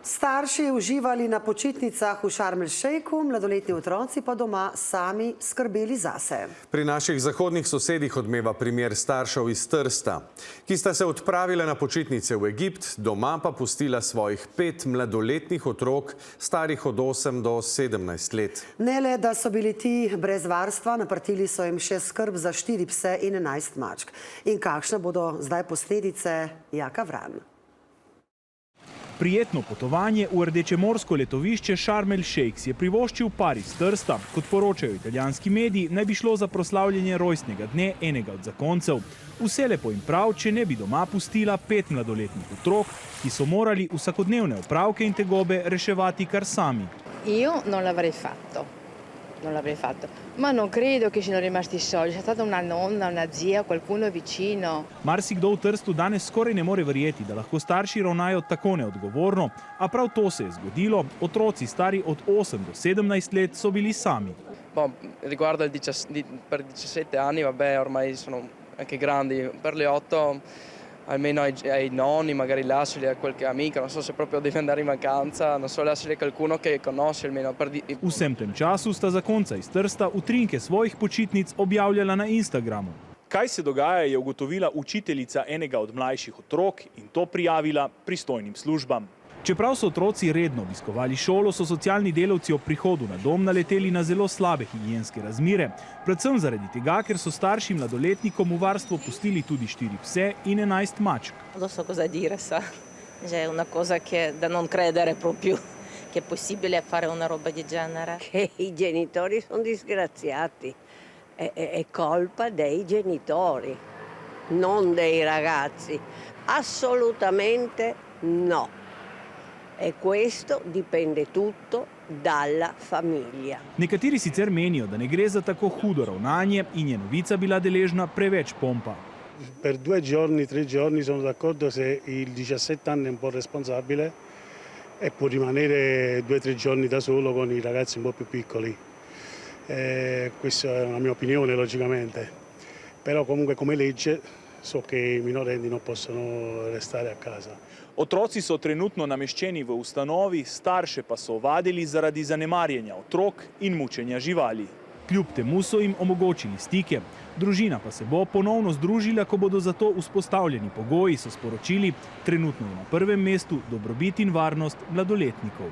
Starši uživali na počitnicah v Šarm el Šejku, mladoletni otroci pa doma sami skrbeli zase. Pri naših zahodnih sosedih odmeva primer staršev iz Trsta, ki sta se odpravila na počitnice v Egipt, doma pa pustila svojih 5 mladoletnih otrok, starih od 8 do 17 let. Ne le, da so bili ti brez varstva, naprtili so jim še skrb za 4 pse in 11 mačk. In kakšne bodo zdaj posledice, Jaka Vran? Prijetno potovanje v rdečemorsko letovišče Šarm el Šejk si je privoščil par iz Trsta. Kot poročajo italijanski mediji, naj bi šlo za proslavljanje rojstnega dne enega od zakoncev. Vse lepo in prav, če ne bi doma pustila 5 mladoletnih otrok, ki so morali vsakodnevne opravke in tegobe reševati kar sami. Io non l'avrei fatto. Ma non credo che siano rimasti soli, c'è stata una nonna, una zia, qualcuno vicino. Marsikdo v Trstu danes skoraj ne more verjeti, da lahko starši ravnajo tako neodgovorno, a prav to se je zgodilo. Otroci stari od 8 do 17 let so bili sami. Riguardo per 17 anni, vabbè, ormai sono anche grandi, per le 8 almeno ai nonni, magari lasciali a qualche amico, non so se proprio devi andare in vacanza, non so, lasciali qualcuno che conosci almeno. V vsem tem času sta zakonca iz Trsta utrinke svojih počitnic objavljala na Instagramu. Kaj se dogaja, je ugotovila učiteljica enega od mlajših otrok in to prijavila pristojnim službam. Čeprav so otroci redno obiskovali šolo, so socialni delavci ob prihodu na dom naleteli na zelo slabe higienske razmere, predvsem zaradi tega, ker so starši mladoletnikom v varstvo pustili tudi 4 pse in 11 mačk. Non so cosa dire, sa. È una cosa che da non credere proprio che è possibile fare una roba del genere. Che i genitori sono disgraziati. È colpa dei genitori, non dei ragazzi. Assolutamente no. E questo dipende tutto dalla famiglia. Nekateri sicer menijo, da ne gre za tako hudo ravnanje in je novica bila deležna preveč pompa. Per 2 giorni, 3 giorni sono d'accordo se il 17 anni è un po' responsabile e può rimanere 2-3 giorni da solo con i ragazzi un po' più piccoli. Questa è una mia opinione, logicamente. Però comunque come legge so che i minorenni non possono restare a casa. Otroci so trenutno nameščeni v ustanovi, starše pa so ovadili zaradi zanemarjanja otrok in mučenja živali. Kljub temu so jim omogočili stike. Družina pa se bo ponovno združila, ko bodo za to vzpostavljeni pogoji, so sporočili. Trenutno je na prvem mestu dobrobit in varnost mladoletnikov.